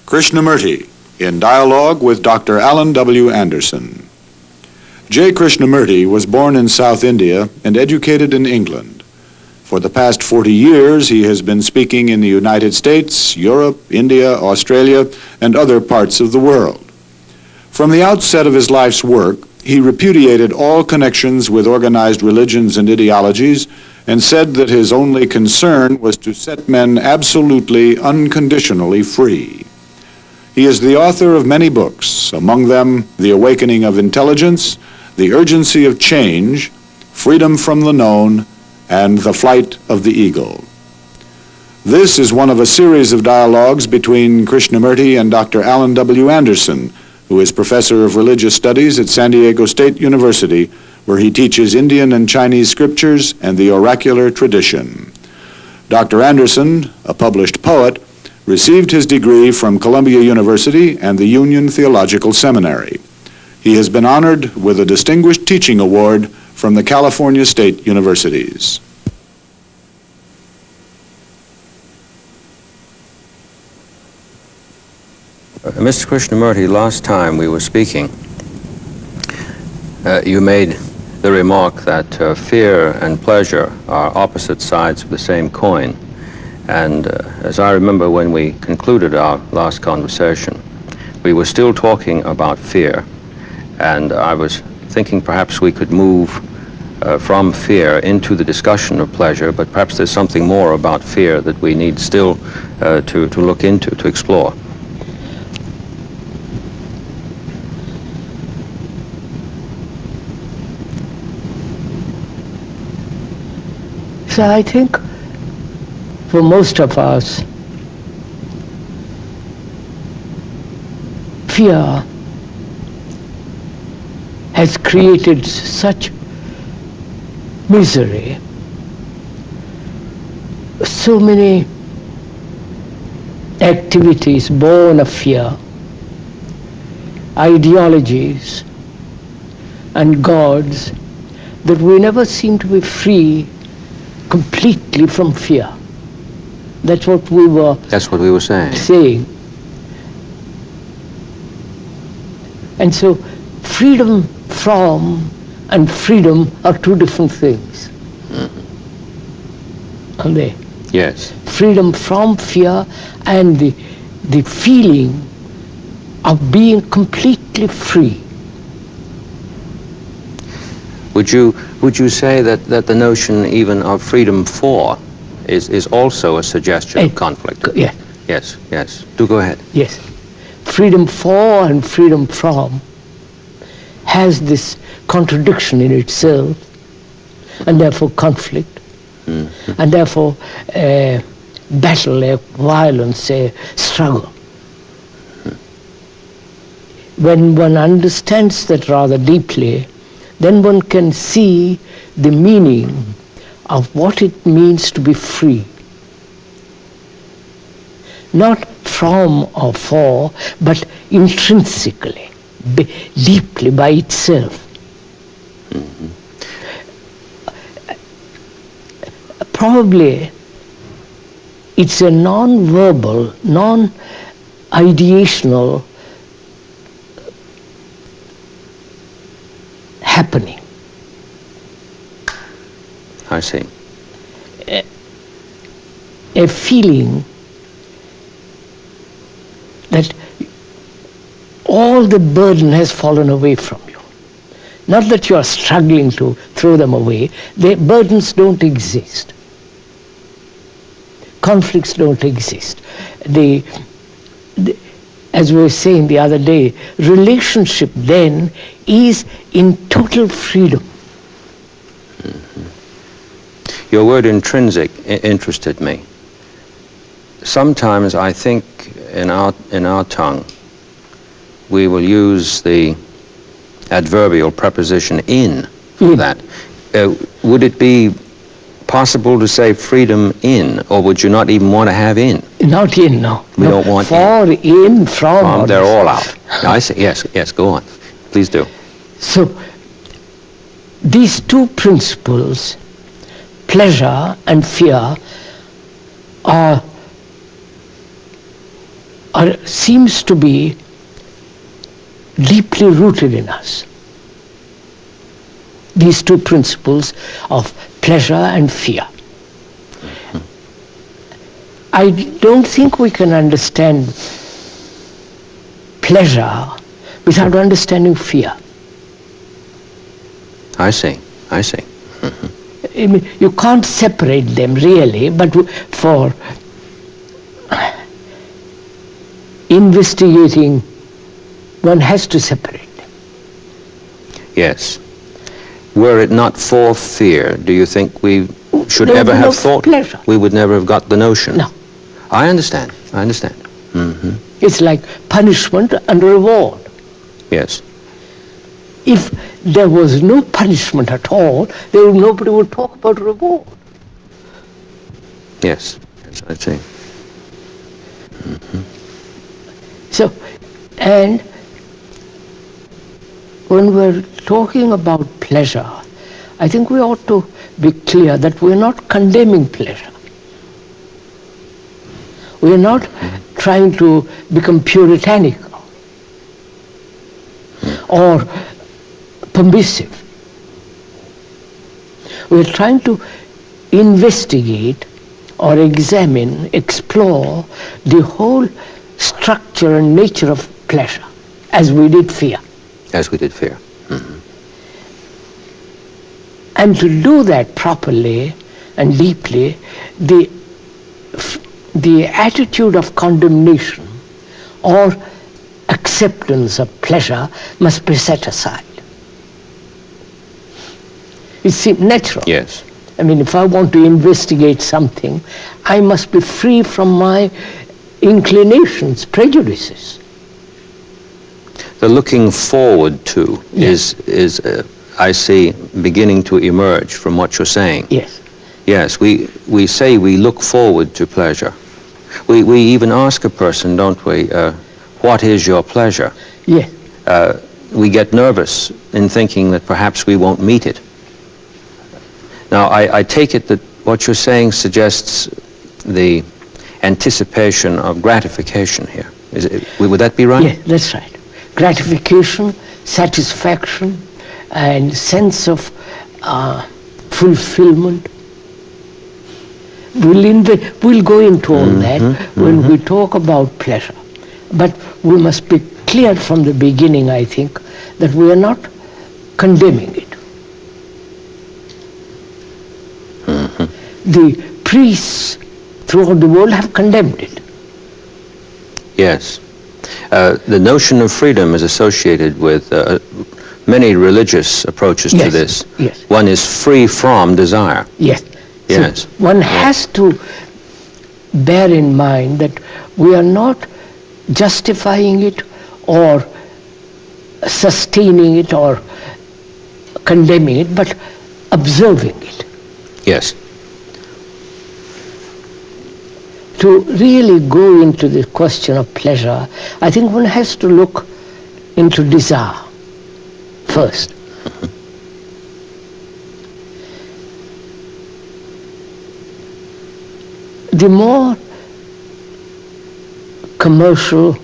Krishnamurti, in dialogue with Dr. Alan W. Anderson. J. Krishnamurti was born in South India and educated in England. For the past 40 years, he has been speaking in the United States, Europe, India, Australia, and other parts of the world. From the outset of his life's work, he repudiated all connections with organized religions and ideologies and said that his only concern was to set men absolutely, unconditionally free. He is the author of many books, among them The Awakening of Intelligence, The Urgency of Change, Freedom from the Known, and The Flight of the Eagle. This is one of a series of dialogues between Krishnamurti and Dr. Alan W. Anderson, who is professor of religious studies at San Diego State University, where he teaches Indian and Chinese scriptures and the oracular tradition. Dr. Anderson, a published poet, received his degree from Columbia University and the Union Theological Seminary. He has been honored with a Distinguished Teaching Award from the California State Universities. Mr. Krishnamurti, last time we were speaking, you made the remark that fear and pleasure are opposite sides of the same coin. And as I remember when we concluded our last conversation, we were still talking about fear. And I was thinking perhaps we could move from fear into the discussion of pleasure, but perhaps there's something more about fear that we need still to look into, to explore. So I think for most of us, fear has created such misery, so many activities born of fear, ideologies and gods, that we never seem to be free completely from fear. That's what we were saying. And so freedom from and freedom are two different things. Are they? Yes. Freedom from fear and the feeling of being completely free. Would you say that the notion even of freedom for is also a suggestion of conflict? Yeah. Yes. Do go ahead. Yes. Freedom for and freedom from has this contradiction in itself, and therefore conflict, and therefore a battle, a violence, a struggle. When one understands that rather deeply, then one can see the meaning of what it means to be free. Not from or for, but intrinsically, deeply by itself. Probably it's a non-verbal, non-ideational happening. I see. A feeling that all the burden has fallen away from you. Not that you are struggling to throw them away. The burdens don't exist. Conflicts don't exist. As we were saying the other day, relationship then is in total freedom. Your word intrinsic interested me. Sometimes I think in our tongue we will use the adverbial preposition in for that. Would it be possible to say freedom in, or would you not even want to have in? Not in, no. We don't want for, in, from. They're all out. I see. Yes, go on. Please do. So, these two principles, pleasure and fear, are seems to be deeply rooted in us. These two principles of pleasure and fear. I don't think we can understand pleasure without understanding fear. I see. I mean, you can't separate them really, but for investigating, one has to separate them. Yes. Were it not for fear, do you think we should There ever would be have no thought? pleasure. We would never have got the notion. No. I understand. It's like punishment and reward. Yes. If there was no punishment at all, nobody would talk about reward. Yes. Yes, I see. So, and when we're talking about pleasure, I think we ought to be clear that we're not condemning pleasure. We're not trying to become puritanical or permissive. We're trying to investigate or examine, explore the whole structure and nature of pleasure, as we did fear. As we did fear. And to do that properly and deeply, the attitude of condemnation or acceptance of pleasure must be set aside. It seems natural. Yes. I mean, if I want to investigate something, I must be free from my inclinations, prejudices. The looking forward to is I see, beginning to emerge from what you're saying. Yes. Yes, we say we look forward to pleasure. We even ask a person, don't we, what is your pleasure? Yes. We get nervous in thinking that perhaps we won't meet it. Now, I take it that what you're saying suggests the anticipation of gratification here. Would that be right? Yes, that's right. Gratification, satisfaction, and sense of fulfillment. We'll go into all that when we talk about pleasure. But we must be clear from the beginning, I think, that we are not condemning it. The priests throughout the world have condemned it. Yes. The notion of freedom is associated with many religious approaches to this. Yes. One is free from desire. Yes. Yes. So one has to bear in mind that we are not justifying it or sustaining it or condemning it, but observing it. Yes. To really go into the question of pleasure, I think one has to look into desire first. The more commercial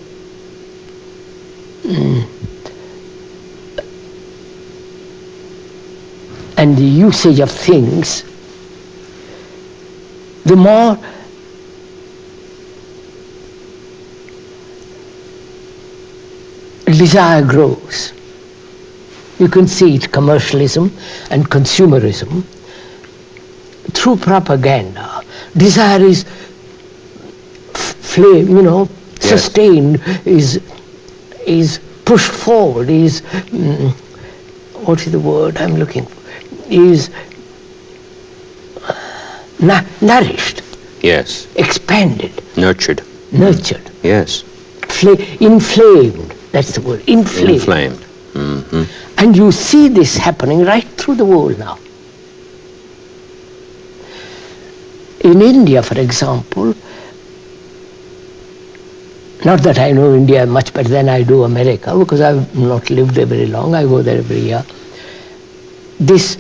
and the usage of things, the more desire grows. You can see it, commercialism and consumerism. Through propaganda, desire is sustained, is pushed forward, is, what is the word I'm looking for, is nourished. Yes. Expanded. Nurtured. Yes. Inflamed, that's the word, inflamed. And you see this happening right through the world now. In India, for example, not that I know India much better than I do America, because I've not lived there very long, I go there every year. This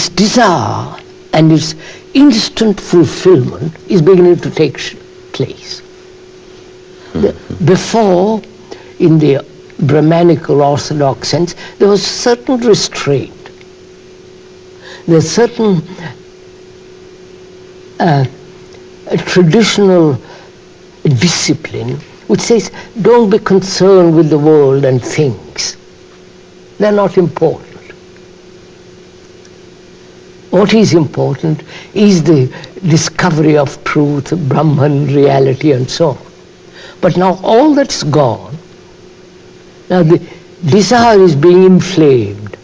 desire and its instant fulfillment is beginning to take shape. place. Before, in the Brahmanical Orthodox sense, there was certain restraint. There's certain traditional discipline which says, don't be concerned with the world and things. They're not important. What is important is the discovery of truth, Brahman, reality, and so on. But now all that's gone. Now the desire is being inflamed.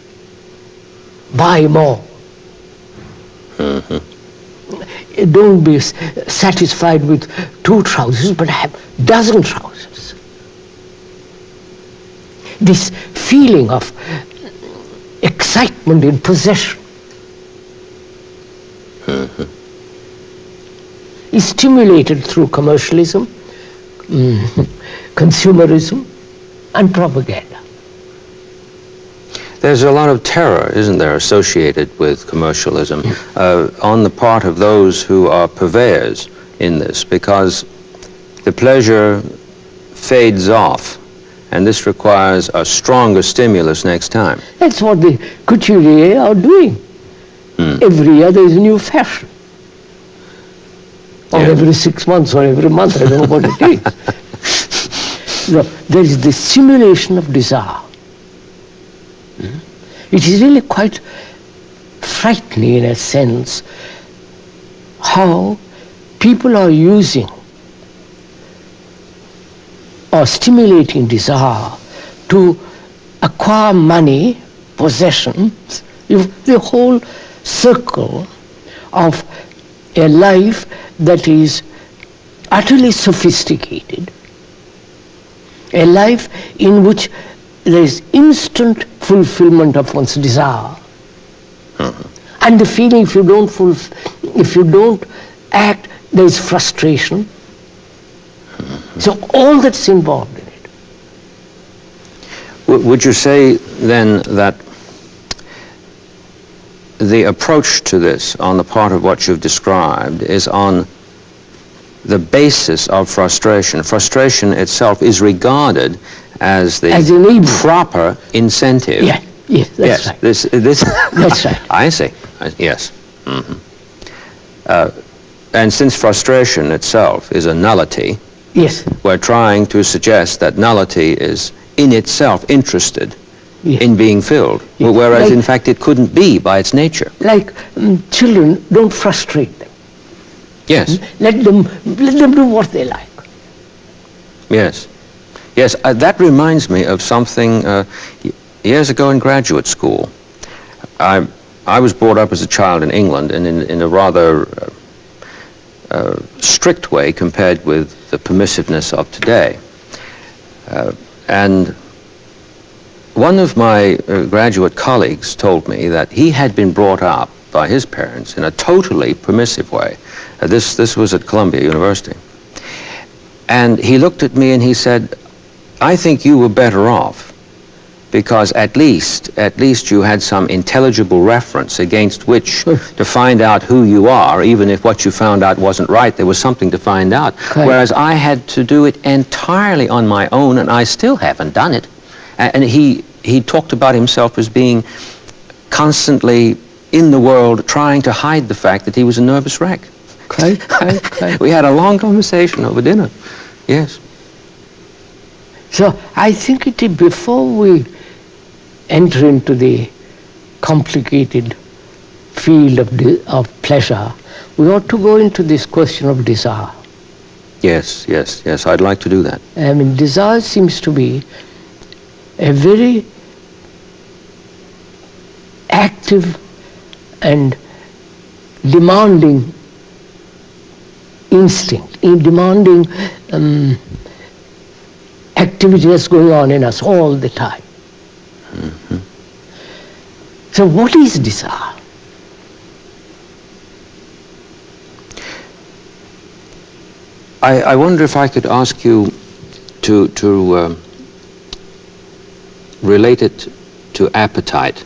Buy more. Don't be satisfied with 2 trousers, but have dozen trousers. This feeling of excitement in possession is stimulated through commercialism, consumerism, and propaganda. There's a lot of terror, isn't there, associated with commercialism on the part of those who are purveyors in this, because the pleasure fades off, and this requires a stronger stimulus next time. That's what the couturiers are doing. Every year there is a new fashion. Or every 6 months or every month, I don't know what it is. No, there is the simulation of desire. It is really quite frightening in a sense how people are using or stimulating desire to acquire money, possessions, the whole circle of a life that is utterly sophisticated, a life in which there is instant fulfillment of one's desire, and the feeling if you don't act, there is frustration. So all that's involved in it. Would you say then that the approach to this on the part of what you've described is on the basis of frustration? Frustration itself is regarded as the proper incentive. Yeah, yes, that's right. This That's right. I see. Yes. And since frustration itself is a nullity, Yes. we're trying to suggest that nullity is in itself interested Yes. in being filled, Yes. whereas Like- in fact it couldn't be by its nature. Like children, don't frustrate them. Yes. Let them do what they like. Yes. Yes, that reminds me of something years ago in graduate school. I was brought up as a child in England, and in a rather strict way compared with the permissiveness of today. And one of my graduate colleagues told me that he had been brought up by his parents in a totally permissive way. This was at Columbia University. And he looked at me and he said, I think you were better off because at least you had some intelligible reference against which to find out who you are, even if what you found out wasn't right, there was something to find out. Okay. Whereas I had to do it entirely on my own, and I still haven't done it. And he talked about himself as being constantly in the world trying to hide the fact that he was a nervous wreck. Okay. We had a long conversation over dinner. Yes. So I think it is before we enter into the complicated field of pleasure, we ought to go into this question of desire. Yes, I'd like to do that. I mean, desire seems to be a very active and demanding instinct, demanding activity that's going on in us all the time. So what is desire? I wonder if I could ask you to relate it to appetite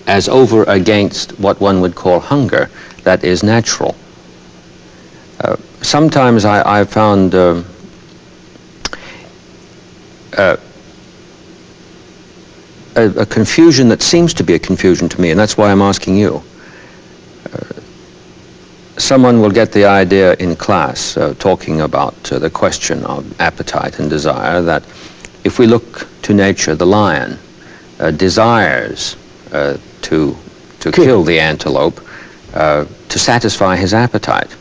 as over against what one would call hunger that is natural. sometimes I found a confusion that seems to be a confusion to me, and that's why I'm asking you. Someone will get the idea in class, talking about the question of appetite and desire, that if we look to nature, the lion desires to kill the antelope to satisfy his appetite,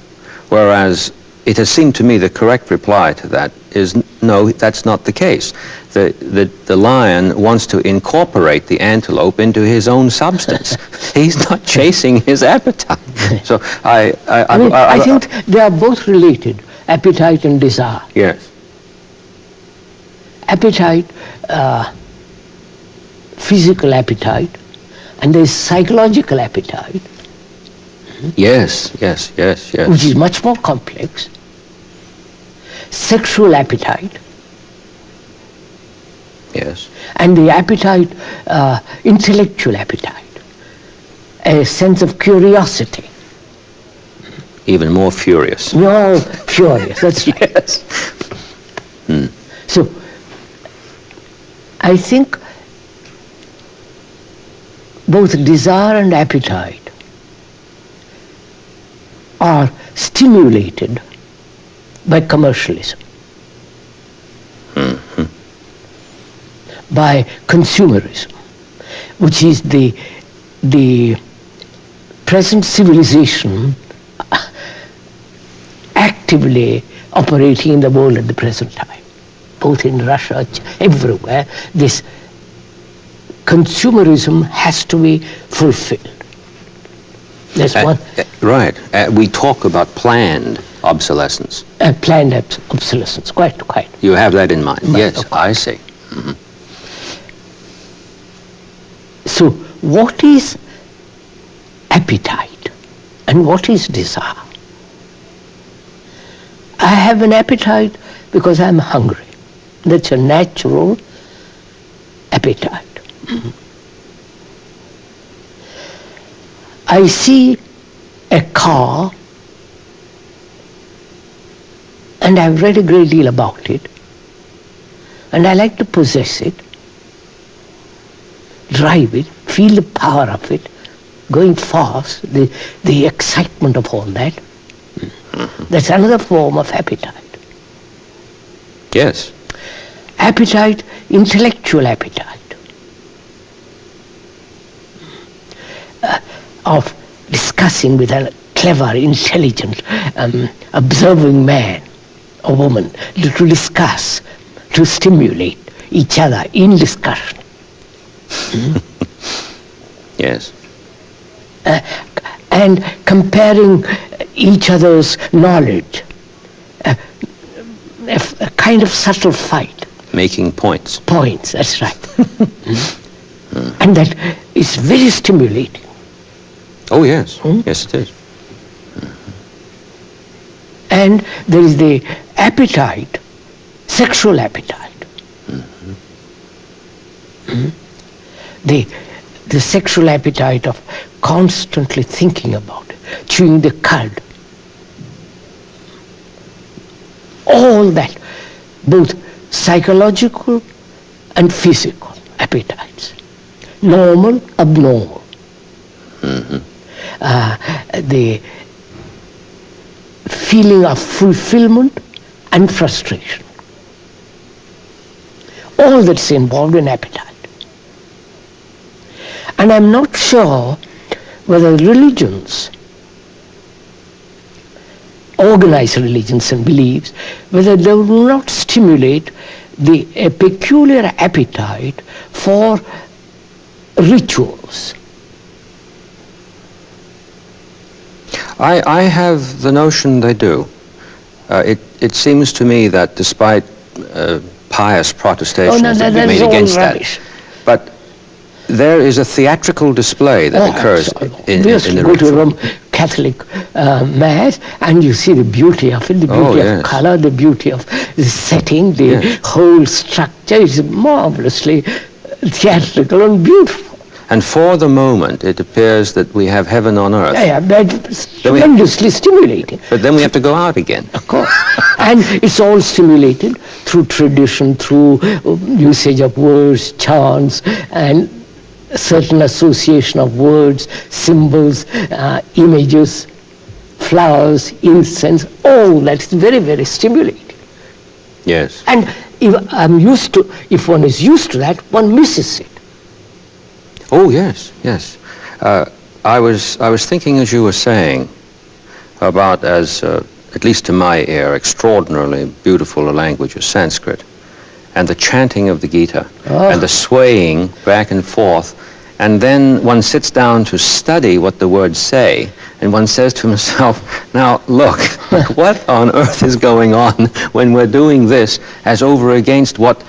whereas it has seemed to me the correct reply to that is no, that's not the case. The lion wants to incorporate the antelope into his own substance. He's not chasing his appetite. So I think they are both related, appetite and desire. Yes. Appetite, physical appetite, and there is psychological appetite. Yes. Which is much more complex. Sexual appetite. Yes. And the appetite, intellectual appetite, a sense of curiosity. Even more furious. No, furious, that's right. Yes. So, I think both desire and appetite are stimulated by commercialism, by consumerism, which is the present civilization actively operating in the world at the present time, both in Russia, everywhere. This consumerism has to be fulfilled. That's one. Right. We talk about planned obsolescence. Planned obsolescence, quite. You have that in mind. Right, Yes, okay. I see. So, what is appetite and what is desire? I have an appetite because I'm hungry. That's a natural appetite. I see a car and I've read a great deal about it and I like to possess it, drive it, feel the power of it, going fast, the excitement of all that. That's another form of appetite. Yes. Appetite, intellectual appetite, of discussing with a clever, intelligent, observing man or woman, to discuss, to stimulate each other in discussion. Yes. And comparing each other's knowledge, a kind of subtle fight. Making points. Points, that's right. And that is very stimulating. Oh, yes. Yes, it is. And there is the appetite, sexual appetite. The sexual appetite of constantly thinking about it, chewing the cud. All that, both psychological and physical appetites. Normal, abnormal. The feeling of fulfillment and frustration. All that's involved in appetite. And I'm not sure whether religions, organized religions and beliefs, whether they will not stimulate a peculiar appetite for rituals. I have the notion they do. It seems to me that despite pious protestations that we made against that, but there is a theatrical display that occurs in the go to a ritual. Roman Catholic Mass and you see the beauty of it, the beauty of color, the beauty of the setting, the whole structure is marvelously theatrical and beautiful. And for the moment, it appears that we have heaven on earth. Yeah, that's tremendously stimulating. But then we have to go out again. Of course. And it's all stimulated through tradition, through usage of words, chants, and a certain association of words, symbols, images, flowers, incense, all that is very, very stimulating. Yes. And if one is used to that, one misses it. Oh, yes, yes. I was thinking, as you were saying, about, as at least to my ear, extraordinarily beautiful a language as Sanskrit, and the chanting of the Gita, and the swaying back and forth, and then one sits down to study what the words say, and one says to himself, now look, what on earth is going on when we're doing this as over against what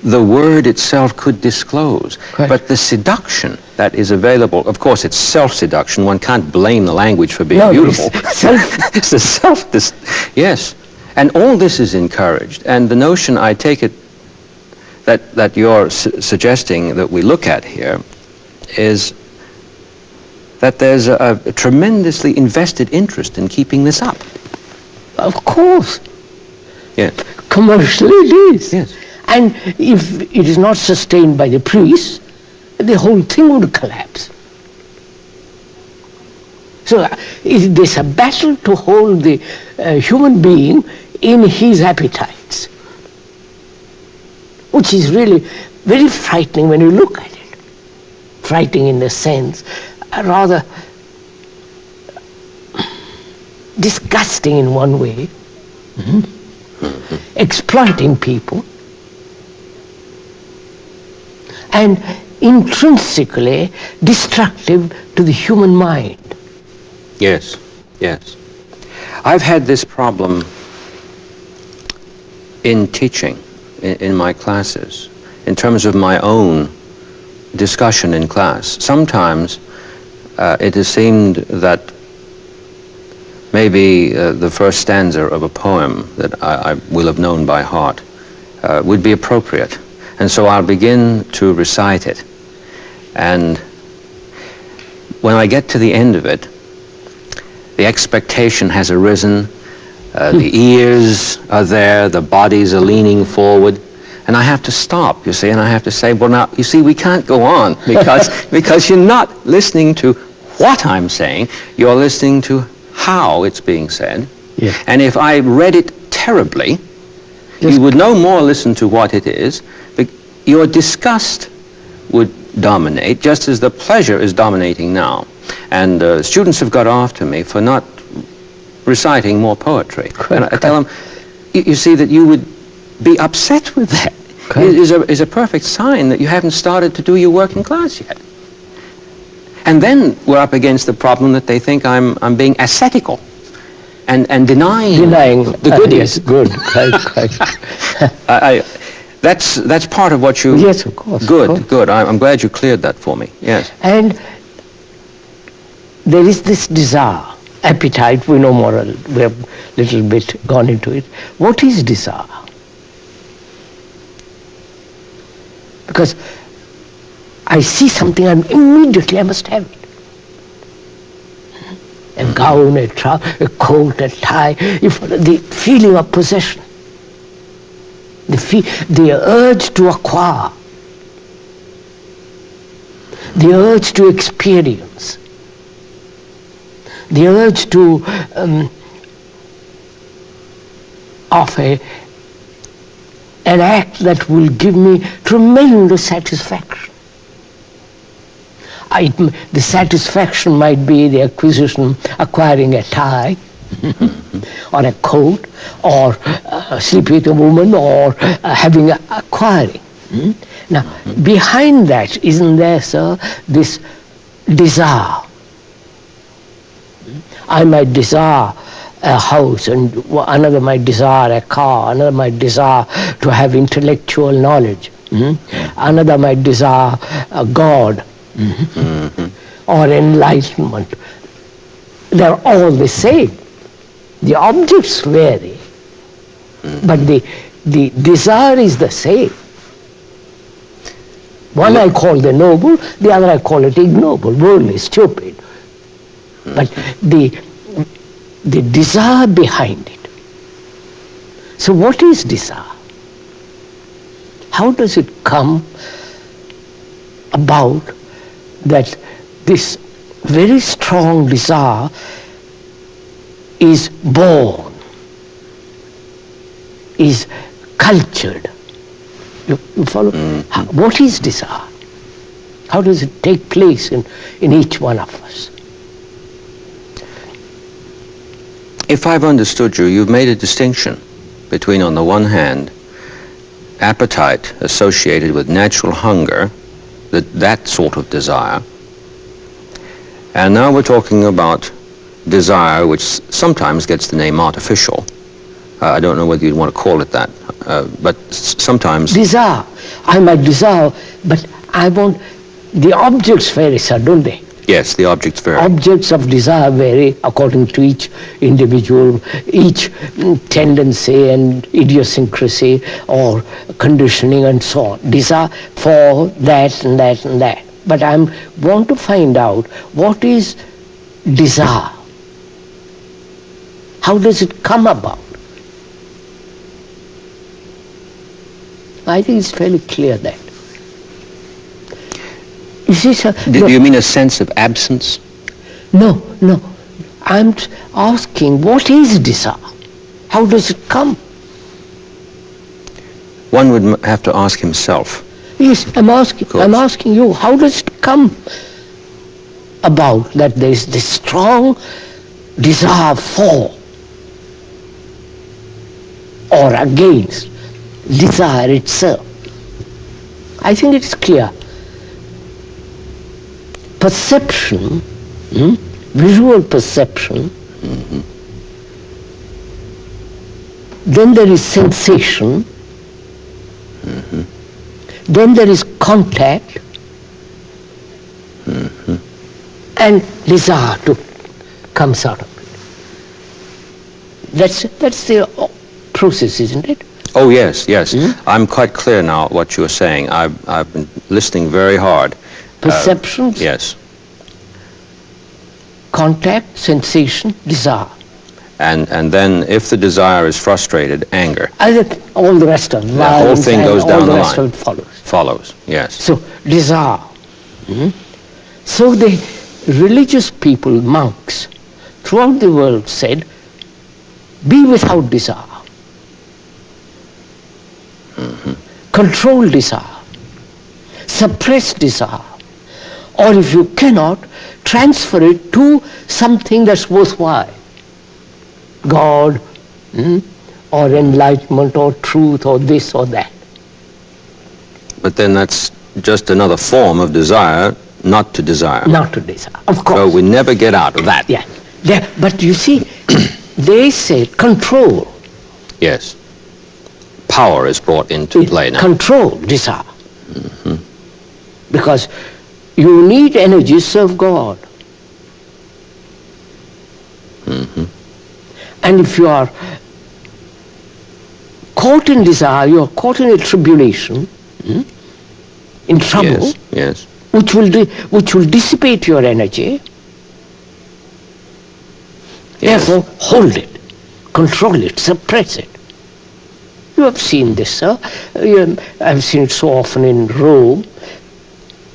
the word itself could disclose. Correct. But the seduction that is available, of course, it's self-seduction. One can't blame the language for being beautiful. It's the yes. And all this is encouraged. And the notion, I take it, that you're suggesting that we look at here is that there's a tremendously invested interest in keeping this up. Of course. Yes. Commercially it is. Yes. And if it is not sustained by the priests, the whole thing would collapse. So there's a battle to hold the human being in his appetites, which is really very frightening when you look at it. Frightening in the sense, rather disgusting in one way, exploiting people, and intrinsically destructive to the human mind. Yes, yes. I've had this problem in teaching, in my classes, in terms of my own discussion in class. Sometimes it has seemed that maybe the first stanza of a poem that I will have known by heart would be appropriate. And so I'll begin to recite it. And when I get to the end of it, the expectation has arisen, the ears are there, the bodies are leaning forward, and I have to stop, you see, and I have to say, well, now, you see, we can't go on because you're not listening to what I'm saying, you're listening to how it's being said. Yeah. And if I read it terribly, you would no more listen to what it is, but your disgust would dominate, just as the pleasure is dominating now. And students have got after me for not reciting more poetry. And I tell them, you see, that you would be upset with that. It is a perfect sign that you haven't started to do your work in class yet. And then we're up against the problem that they think I'm being ascetical and denying the goodies. Yes, good, right. That's part of what you... Yes, of course. Good. I'm glad you cleared that for me. Yes. And there is this desire, appetite, we know more, we have a little bit gone into it. What is desire? Because I see something and immediately I must have it. A gown, a coat, a tie, the feeling of possession, the urge to acquire, the urge to experience, the urge to offer an act that will give me tremendous satisfaction. The satisfaction might be the acquiring a tie, or a coat, or sleeping with a woman, or acquiring. Now, behind that, isn't there, sir, this desire? I might desire a house, and another might desire a car, another might desire to have intellectual knowledge, another might desire a God, or enlightenment. They're all the same. The objects vary, but the desire is the same. One I call the noble, the other I call it ignoble, worldly, stupid. But the desire behind it. So what is desire? How does it come about that this very strong desire is born, is cultured? You follow? What is desire? How does it take place in each one of us? If I've understood you, you've made a distinction between, on the one hand, appetite associated with natural hunger, that sort of desire, and now we're talking about desire, which sometimes gets the name artificial. I don't know whether you'd want to call it that, but sometimes... Desire. I might desire, but I want... The objects vary, sir, don't they? Yes, the objects vary. Objects of desire vary according to each individual, each tendency and idiosyncrasy or conditioning and so on. Desire for that and that and that. But I want to find out what is desire. How does it come about? I think it's fairly clear that. You see, sir, Do you mean a sense of absence? No. I'm asking, what is desire? How does it come? One would have to ask himself. Yes, I'm asking you, how does it come about that there is this strong desire for or against desire itself? I think it's clear. Perception, visual perception, then there is sensation, then there is contact, and desire comes out of it. That's the process, isn't it? Oh, yes. I'm quite clear now what you're saying. I've been listening very hard. Perceptions, yes. Contact, sensation, desire. And then if the desire is frustrated, anger. All the rest of it, The whole thing goes down the line. All the rest of it follows. Follows, yes. So, desire. So the religious people, monks, throughout the world said, be without desire. Control desire. Suppress desire. Or if you cannot, transfer it to something that's worthwhile. God, or enlightenment, or truth, or this or that. But then that's just another form of desire, not to desire. Not to desire, of course. So we never get out of that. Yeah. But you see, they say control. Yes. Power is brought into play now. Control desire. Because you need energy to serve God. And if you are caught in desire, you are caught in a tribulation, in trouble, Yes. which will dissipate your energy. Yes. Therefore, hold it, control it, suppress it. You have seen this, sir. I've seen it so often in Rome.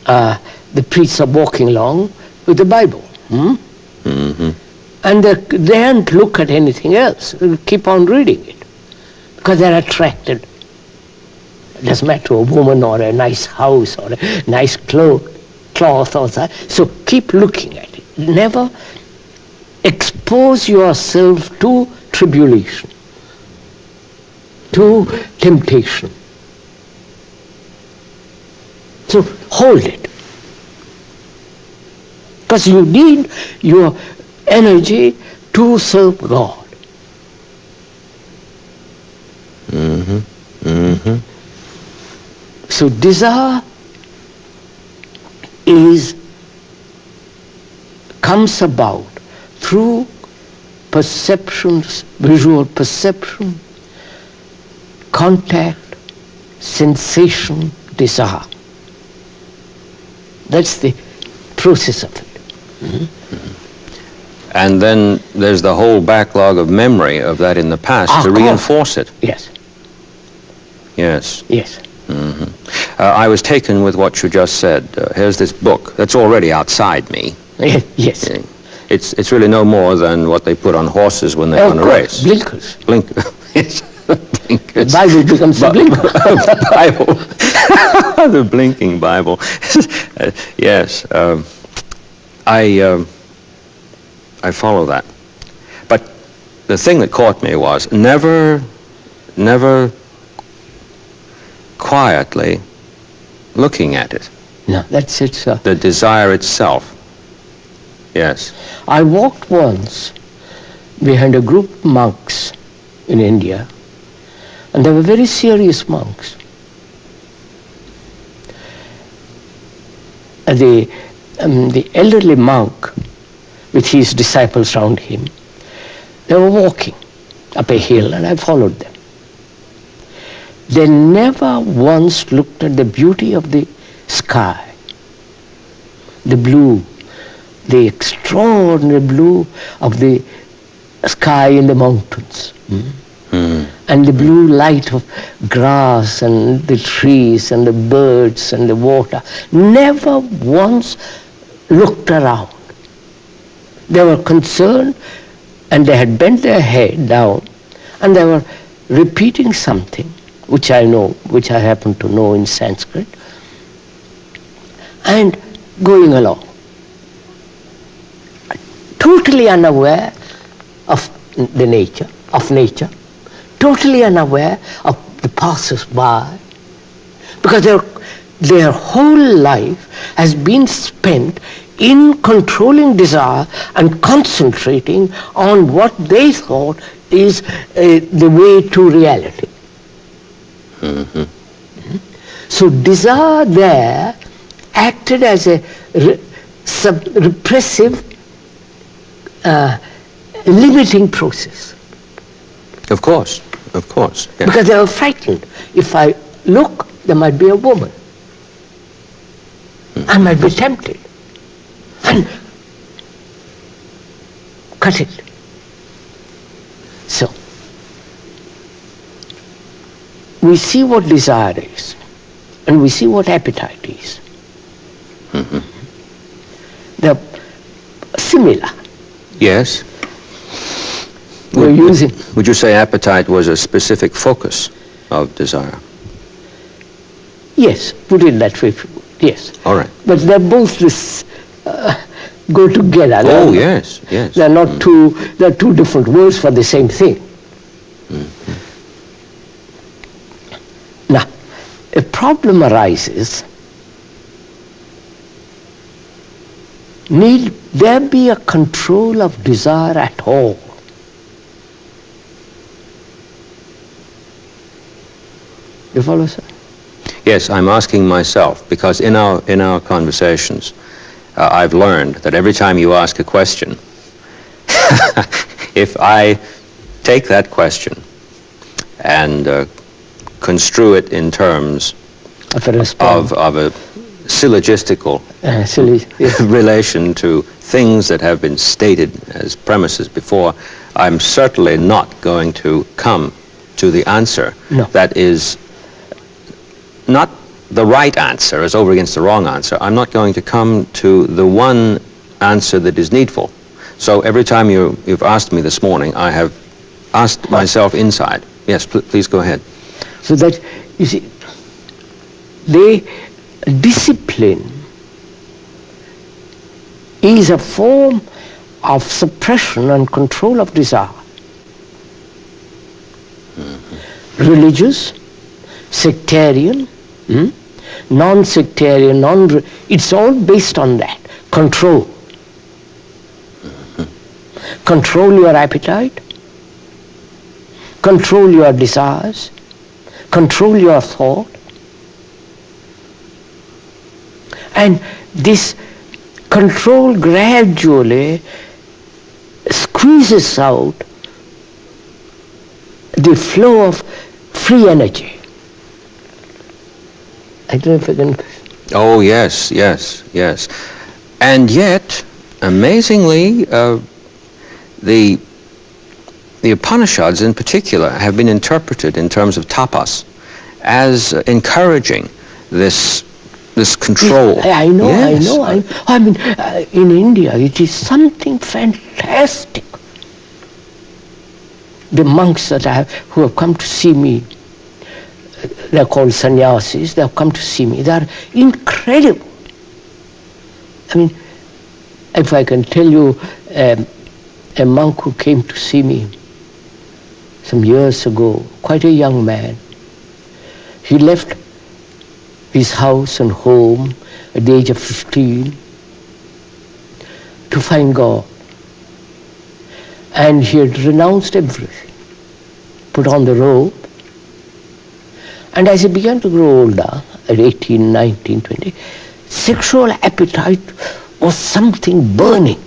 The priests are walking along with the Bible. And they don't look at anything else. They keep on reading it. Because they're attracted. It doesn't matter a woman or a nice house or a nice cloth or that. So keep looking at it. Never expose yourself to tribulation, to temptation. So hold it. Because you need your energy to serve God. So desire comes about through perceptions, visual perception, contact, sensation, desire. That's the process of it. And then there's the whole backlog of memory of that in the past to reinforce it. Yes. Yes. Yes. I was taken with what you just said. Here's this book that's already outside me. Yes. It's really no more than what they put on horses when they run a race. Blinkers. Yes. Blinkers. The Bible becomes the blinker. Bible. The blinking Bible. Yes. I follow that. But the thing that caught me was never quietly looking at it. No, that's it, sir. The desire itself. Yes. I walked once behind a group of monks in India, and they were very serious monks. The elderly monk, with his disciples round him, they were walking up a hill, and I followed them. They never once looked at the beauty of the sky, the blue, the extraordinary blue of the sky in the mountains, and the blue light of grass and the trees and the birds and the water. Never once looked around. They were concerned, and they had bent their head down, and they were repeating something, which I happen to know in Sanskrit, and going along, totally unaware of the nature, totally unaware of the passers-by, because their whole life has been spent in controlling desire and concentrating on what they thought is the way to reality. So desire there acted as a repressive, limiting process. Of course. Yeah. Because they were frightened. If I look, there might be a woman. I might be tempted. And cut it. So, we see what desire is, and we see what appetite is. They're similar. Yes. Would you say appetite was a specific focus of desire? Yes, put it that way. Yes. All right. But they're both go together. Yes. They're not they're two different words for the same thing. Now, a problem arises. Need there be a control of desire at all? You follow, sir? Yes, I'm asking myself, because in our conversations, I've learned that every time you ask a question, if I take that question and construe it in terms of a syllogistical relation to things that have been stated as premises before, I'm certainly not going to come to the answer that is not the right answer as over against the wrong answer. I'm not going to come to the one answer that is needful. So every time you've asked me this morning, I have asked myself inside. Yes, please go ahead. So that, you see, the discipline is a form of suppression and control of desire. Religious, sectarian, non-sectarian, it's all based on that. Control. Control your appetite, control your desires, control your thought. And this control gradually squeezes out the flow of free energy. I don't know if I can Oh, yes, yes, yes. And yet, amazingly, the Upanishads in particular have been interpreted in terms of tapas as encouraging this control. I know, Yes. I mean, in India, it is something fantastic. The monks who have come to see me, they're called sannyasis, they have come to see me. They are incredible. I mean, if I can tell you, a monk who came to see me some years ago, quite a young man, he left his house and home at the age of 15 to find God. And he had renounced everything, put on the robe. And as he began to grow older, at 18, 19, 20, sexual appetite was something burning.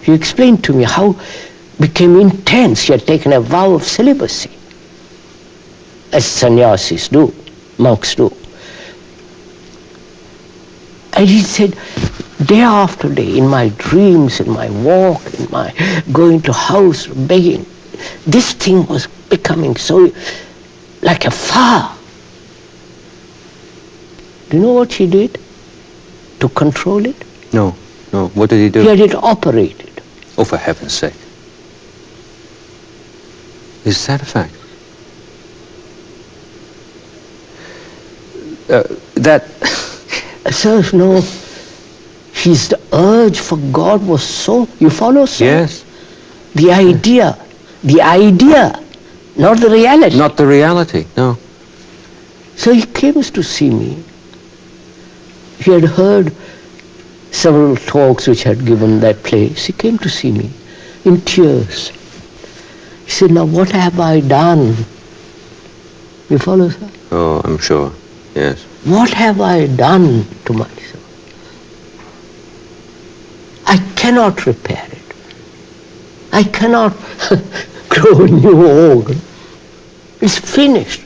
He explained to me how it became intense. He had taken a vow of celibacy, as sannyasis do, monks do. And he said, day after day, in my dreams, in my walk, in my going to house, begging, this thing was becoming so like a fire. Do you know what he did to control it? No. What did he do? He had it operated. Oh, for heaven's sake. Is that a fact? Sir, no, his urge for God was so, you follow, sir? Yes. The idea, not the reality. Not the reality, no. So he came to see me. He had heard several talks which I had given that place. He came to see me in tears. He said, now what have I done? You follow, sir? Oh, I'm sure, yes. What have I done to myself? I cannot repair it. I cannot grow a new organ. It's finished.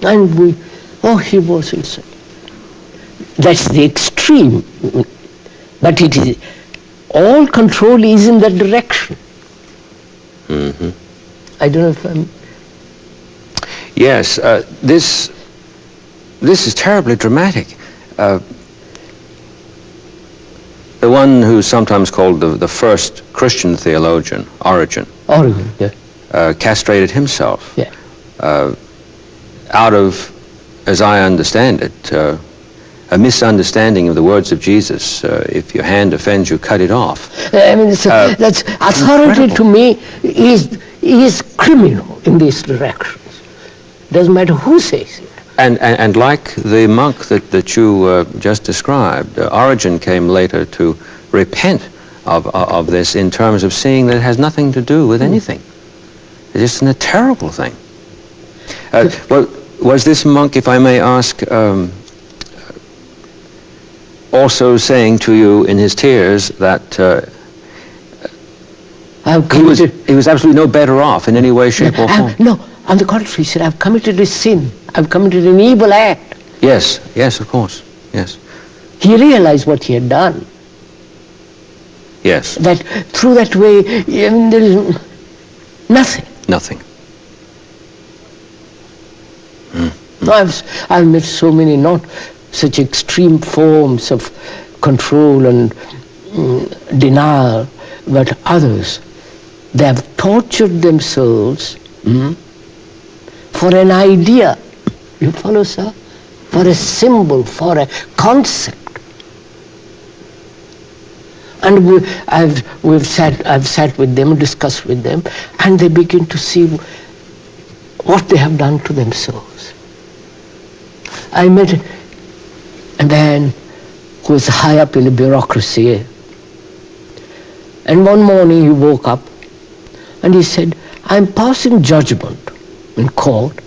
And he was insane. That's the extreme. But it is, all control is in that direction. Mm-hmm. I don't know if I'm... Yes, this is terribly dramatic. The one who's sometimes called the first Christian theologian, Origen, yeah. Castrated himself. Yeah. Out of, as I understand it, a misunderstanding of the words of Jesus. If your hand offends you, cut it off. I mean, that's authority incredible. to me is criminal in these directions. Doesn't matter who says it. And like the monk that you just described, Origen came later to repent of this in terms of seeing that it has nothing to do with anything. It's just a terrible thing. Well, was this monk, if I may ask, also saying to you in his tears that he was absolutely no better off in any way, shape, or form? No, on the contrary, he said, I've committed a sin. I've committed an evil act. Yes, of course, yes. He realized what he had done. Yes. That through that way, there is nothing. Nothing. I've met so many, not such extreme forms of control and denial, but others. They have tortured themselves for an idea. You follow, sir? For a symbol, for a concept. And I've sat with them, discussed with them, and they begin to see what they have done to themselves. I met a man who was high up in the bureaucracy, and one morning he woke up and he said, I'm passing judgment in court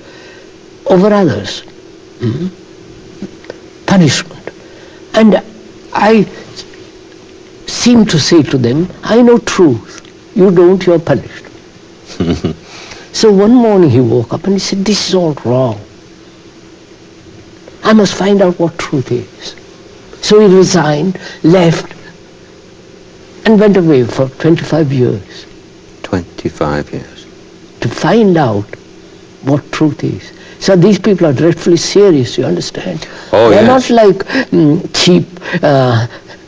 over others, punishment. And I seem to say to them, I know truth, you don't, you're punished. So one morning he woke up and he said, this is all wrong. I must find out what truth is. So he resigned, left, and went away for 25 years. 25 years. To find out what truth is. So these people are dreadfully serious, you understand? Oh, They're yes. not like cheap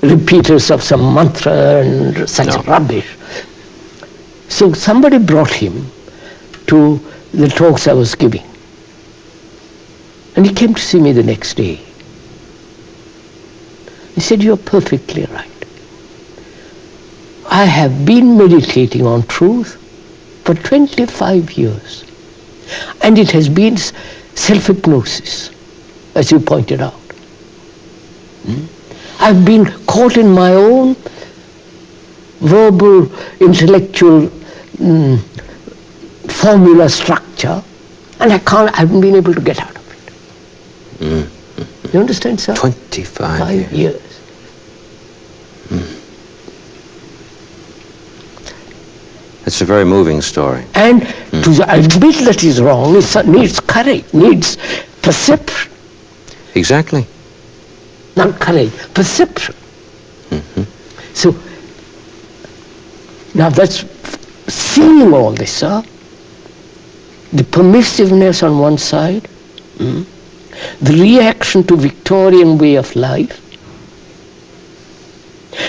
repeaters of some mantra and such No. rubbish. So somebody brought him to the talks I was giving. And he came to see me the next day. He said, "You're perfectly right. I have been meditating on truth for 25 years. And it has been self-hypnosis, as you pointed out. I've been caught in my own verbal, intellectual formula structure, and I haven't been able to get out of it." You understand, sir? 25 years. It's a very moving story. And to admit that is wrong needs courage, needs perception. Exactly. Not courage, perception. So, now that's seeing all this, sir. The permissiveness on one side, the reaction to Victorian way of life,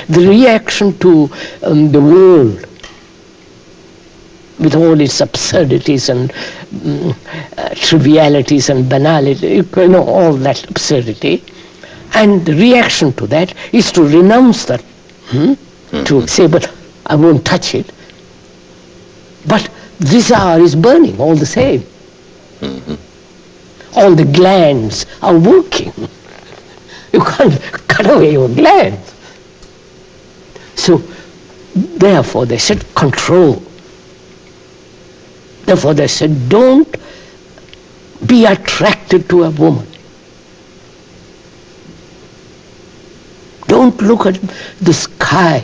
the reaction to the world with all its absurdities and trivialities and banality, all that absurdity. And the reaction to that is to renounce that, to say, but I won't touch it. But this hour is burning all the same. All the glands are working. You can't cut away your glands. So, therefore, they said control. Therefore, they said, don't be attracted to a woman. Don't look at the sky,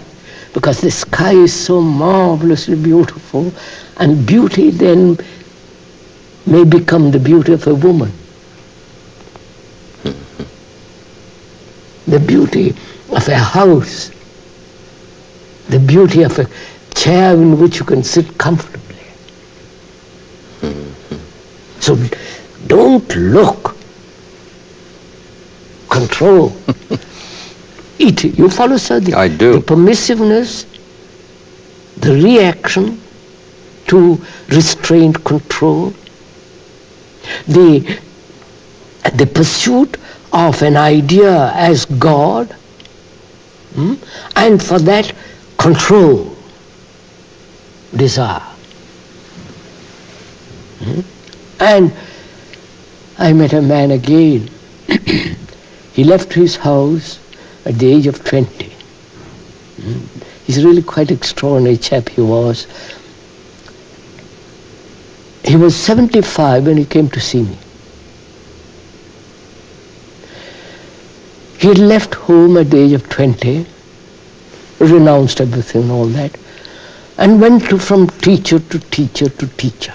because the sky is so marvelously beautiful, and beauty then may become the beauty of a woman. The beauty of a house, the beauty of a chair in which you can sit comfortably. So don't look, control. It, you follow, sir? I do. The permissiveness, the reaction to restrained control, the pursuit of an idea as God, and for that control, desire. And I met a man again. He left his house at the age of 20. He's really quite extraordinary chap he was. He was 75 when he came to see me. He had left home at the age of 20, renounced everything and all that, and went from teacher to teacher to teacher.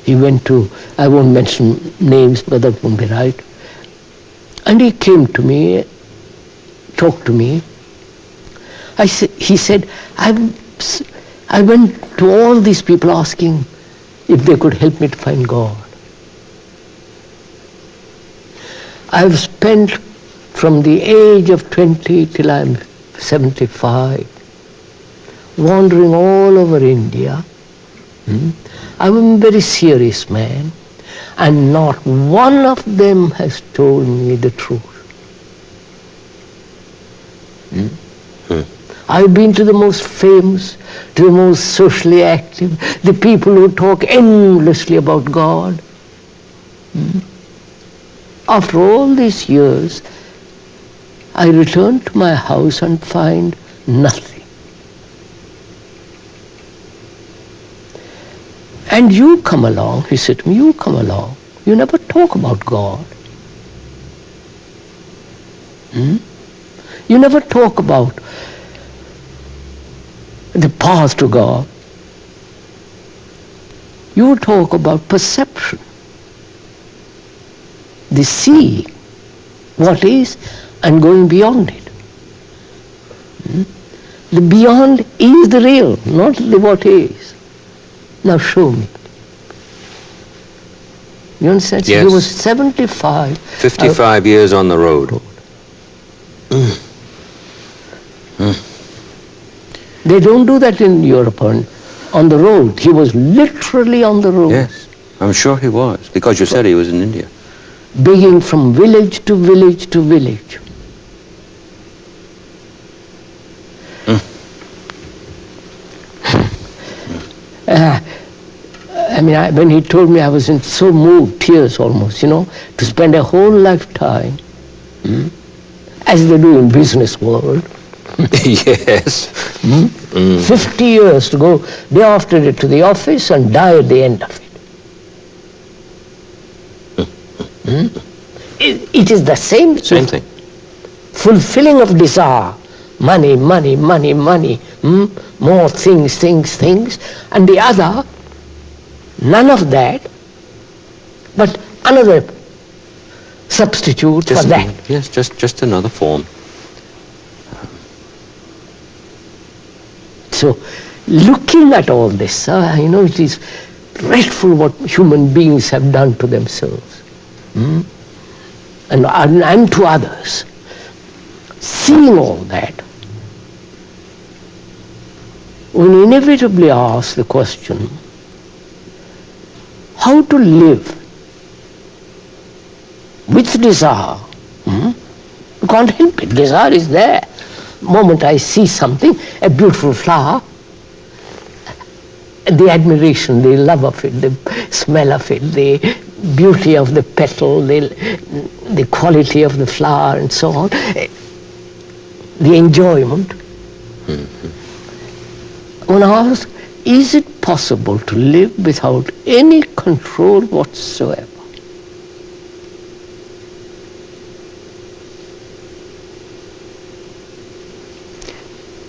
He went to, I won't mention names, but that won't be right. And he came to me, talked to me. He said, I went to all these people asking if they could help me to find God. I've spent from the age of 20 till I'm 75, wandering all over India. I'm a very serious man, and not one of them has told me the truth. I've been to the most famous, to the most socially active, the people who talk endlessly about God. After all these years, I return to my house and find nothing. And you come along, he said to me, you come along. You never talk about God. You never talk about the path to God. You talk about perception. They see what is and going beyond it. The beyond is the real, not the what is. Now show me. You understand? Yes. He was 75. 55 years on the road. They don't do that in Europe on the road. He was literally on the road. Yes, I'm sure he was, because you said he was in India. Begging from village to village to village. When he told me, I was so moved, tears almost, to spend a whole lifetime, as they do in business world. Yes. 50 years to go day after day to the office and die at the end of it. It is the same thing. Fulfilling of desire. Money, money, money, money. More things, things, things. And the other, none of that, but another substitute for that. Yes, just another form. So, looking at all this, it is dreadful what human beings have done to themselves and to others. Seeing all that, one inevitably asks the question, how to live with desire? You can't help it, desire is there. The moment I see something, a beautiful flower, the admiration, the love of it, the smell of it, the beauty of the petal, the quality of the flower and so on, the enjoyment. One asks, is it possible to live without any control whatsoever?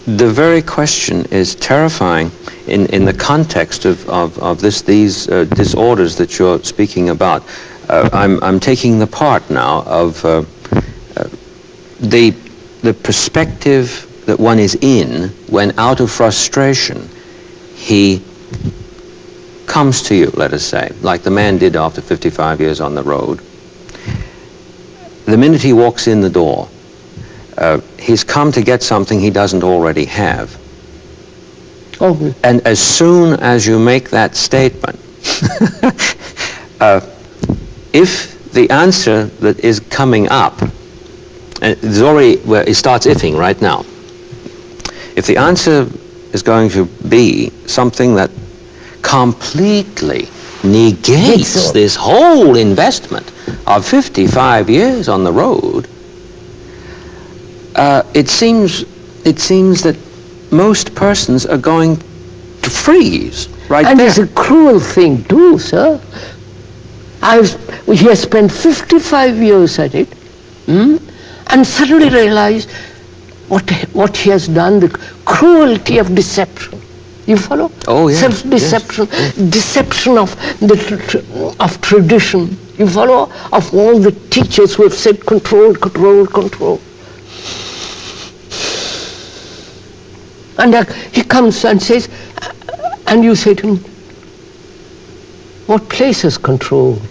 The very question is terrifying in the context of these disorders that you're speaking about. I'm taking the part now of the perspective that one is in when, out of frustration, he comes to you, let us say, like the man did after 55 years on the road. The minute he walks in the door, he's come to get something he doesn't already have. Oh. And as soon as you make that statement, if the answer that is coming up, and it's already where it starts ifing right now, if the answer is going to be something that completely negates this whole investment of 55 years on the road, it seems that most persons are going to freeze right and there. it's a cruel thing too, sir. He has spent 55 years at it, and suddenly realized what he has done, the cruelty of deception. You follow? Oh, yes. Self-deception, Yes. deception of tradition. You follow? Of all the teachers who have said control, control, control. And he comes and says, and you say to him, what place is control?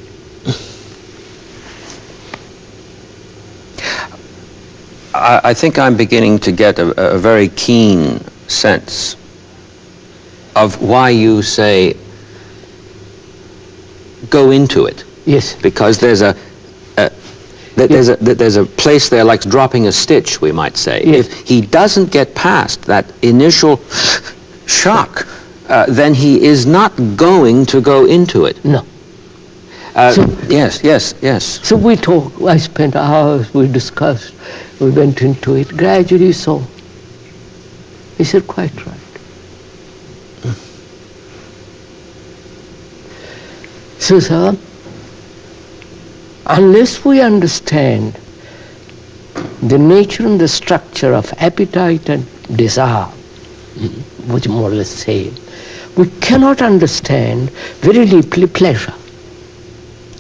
I think I'm beginning to get a very keen sense of why you say go into it. Yes. Because there's a place there like dropping a stitch, we might say. Yes. If he doesn't get past that initial shock, then he is not going to go into it. No. Yes. So we talked, I spent hours, we discussed, we went into it, gradually so. He said, quite right. So, sir, unless we understand the nature and the structure of appetite and desire, which more or less same, we cannot understand very deeply pleasure.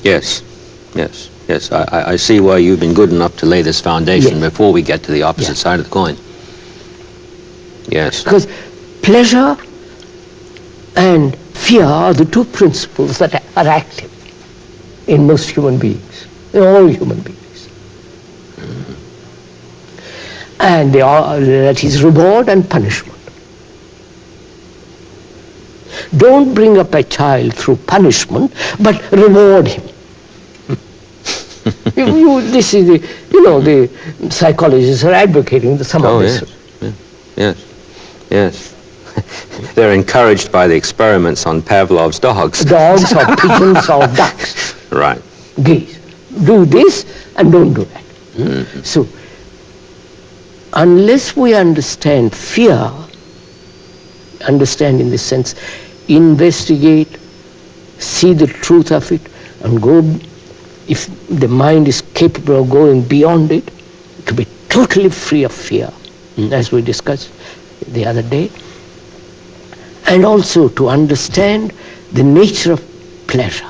Yes. Yes, I see why you've been good enough to lay this foundation before we get to the opposite side of the coin. Yes. Because pleasure and fear are the two principles that are active in most human beings, in all human beings. And they are, that is reward and punishment. Don't bring up a child through punishment, but reward him. This is the psychologists are advocating some of this. Yes. They're encouraged by the experiments on Pavlov's dogs. Dogs or pigeons or ducks. Right. Geese. Do this and don't do that. So, unless we understand fear, understand in this sense, investigate, see the truth of it, and go, if the mind is capable of going beyond it, to be totally free of fear, as we discussed the other day, and also to understand the nature of pleasure.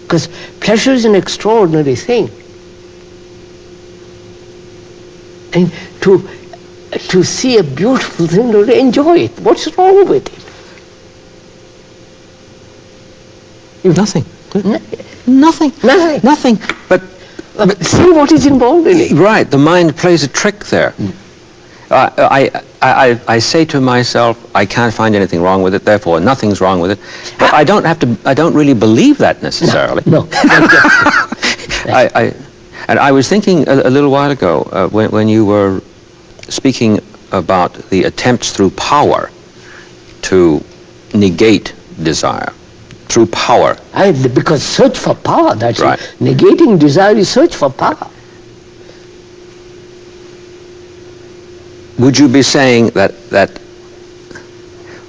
Because pleasure is an extraordinary thing. And to see a beautiful thing, to enjoy it. What's wrong with it? Nothing. Nothing. Nothing. But see what is involved in it. Right. The mind plays a trick there. I say to myself, I can't find anything wrong with it, therefore nothing's wrong with it. But I don't really believe that necessarily. No. And I was thinking a little while ago when you were speaking about the attempts through power to negate desire. Through power. Because search for power, that's right. It. Negating desire is search for power. Would you be saying that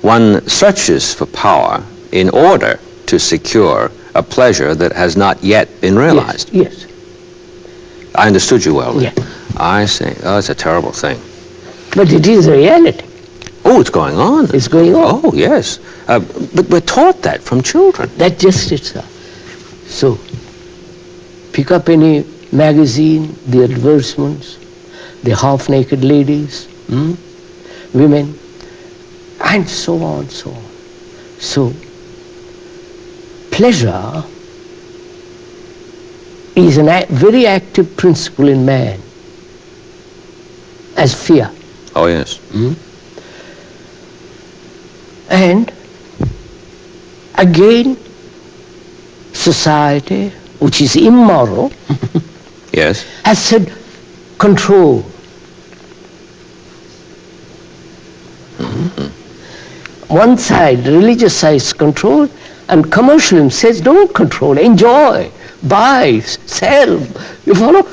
one searches for power in order to secure a pleasure that has not yet been realized? Yes. I understood you well. Yeah. I see. Oh, it's a terrible thing. But it is a reality. Oh, it's going on. It's going on. Oh, yes. But we're taught that from children. That just it, sir. So, pick up any magazine, the advertisements, the half-naked ladies, women, and so on, so on. So, pleasure is a very active principle in man, as fear. Oh, yes. And again, society, which is immoral, Yes. has said control. One side, the religious side is control, and commercialism says don't control, enjoy, buy, sell. You follow?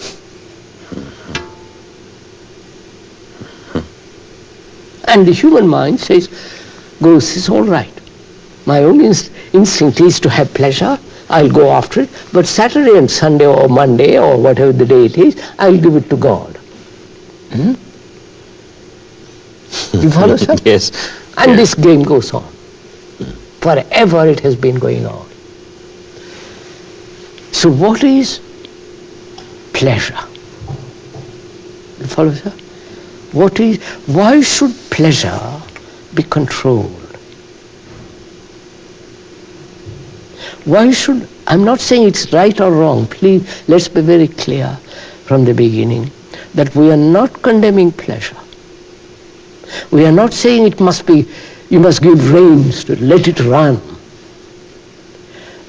And the human mind says, this is all right. My own instinct is to have pleasure. I'll go after it. But Saturday and Sunday or Monday or whatever the day it is, I'll give it to God. You follow, sir? Yes. And this game goes on. Forever it has been going on. So what is pleasure? You follow, sir? Why should pleasure be controlled? I'm not saying it's right or wrong. Please, let's be very clear from the beginning that we are not condemning pleasure. We are not saying you must give reins to let it run,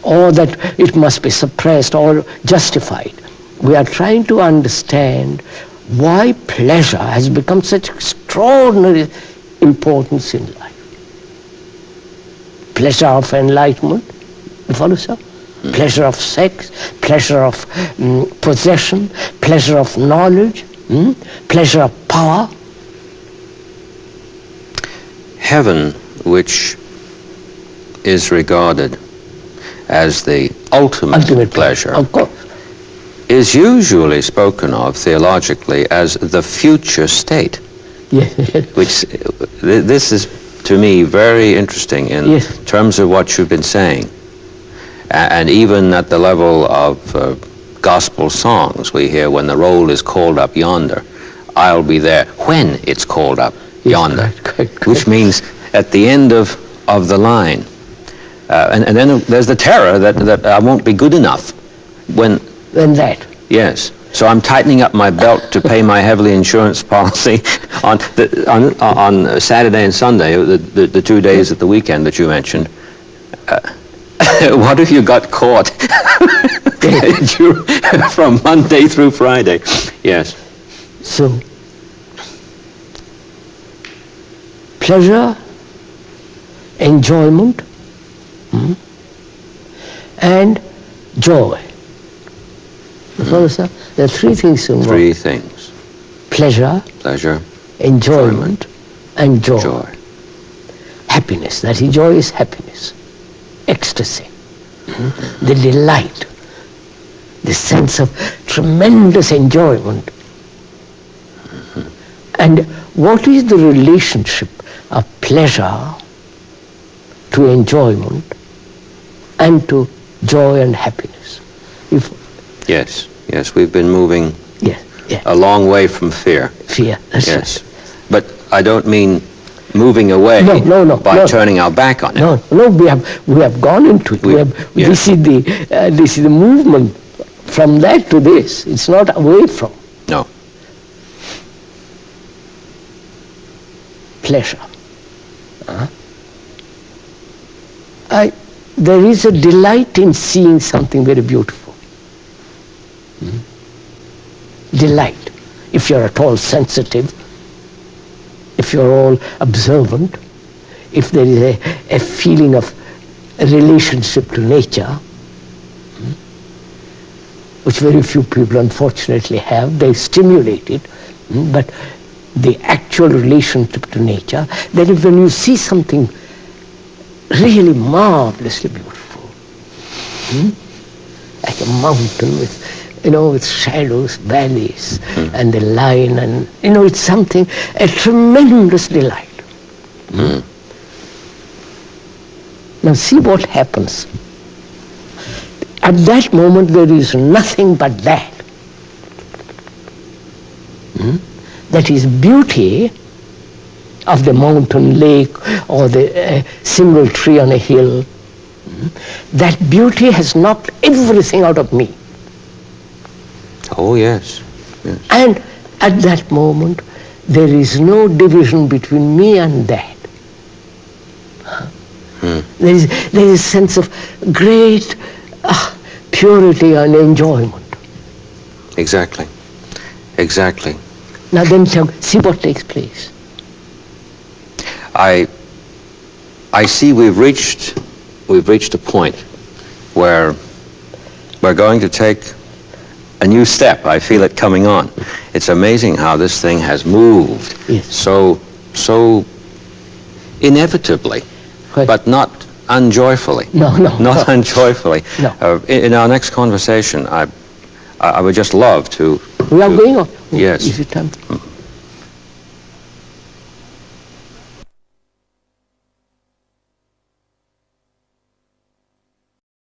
or that it must be suppressed or justified. We are trying to understand why pleasure has become such extraordinary importance in life. Pleasure of enlightenment, you follow, sir? Pleasure of sex, pleasure of possession, pleasure of knowledge, pleasure of power. Heaven, which is regarded as the ultimate pleasure, of course, is usually spoken of theologically as the future state. Yes. Which, this is to me very interesting in terms of what you've been saying. And even at the level of gospel songs, we hear, when the roll is called up yonder, I'll be there when it's called up yonder, correct. which means at the end of the line. And then there's the terror that I won't be good enough when that. Yes. So I'm tightening up my belt to pay my heavily insurance policy on Saturday and Sunday, the 2 days at the weekend that you mentioned. What if you got caught from Monday through Friday? Yes. So, pleasure, enjoyment, and joy. There are three things involved. Three things. Pleasure, enjoyment, and joy. Happiness, that is, joy is happiness. Ecstasy, the delight, the sense of tremendous enjoyment. And what is the relationship of pleasure to enjoyment and to joy and happiness? Yes, we've been moving a long way from fear. Fear, that's yes. But I don't mean moving away by turning our back on it. No, we have gone into it. This is the movement from that to this. It's not away from. No. Pleasure. There is a delight in seeing something very beautiful. Delight. If you're at all sensitive, if you're all observant, if there is a feeling of a relationship to nature, which very few people unfortunately have, they stimulate it, but the actual relationship to nature, then when you see something really marvelously beautiful, like a mountain with shadows, valleys, and the line, and it's something, a tremendous delight. Now see what happens. At that moment there is nothing but that. That is beauty of the mountain, lake, or the single tree on a hill. That beauty has knocked everything out of me. Oh, yes. And at that moment, there is no division between me and that. There is a sense of great purity and enjoyment. Exactly. Now then, see what takes place. I see we've reached a point where we're going to take a new step. I feel it coming on. It's amazing how this thing has moved so inevitably, but not unjoyfully. Not unjoyfully. No. In our next conversation, I would just love to. We are going on. Yes. Is it time?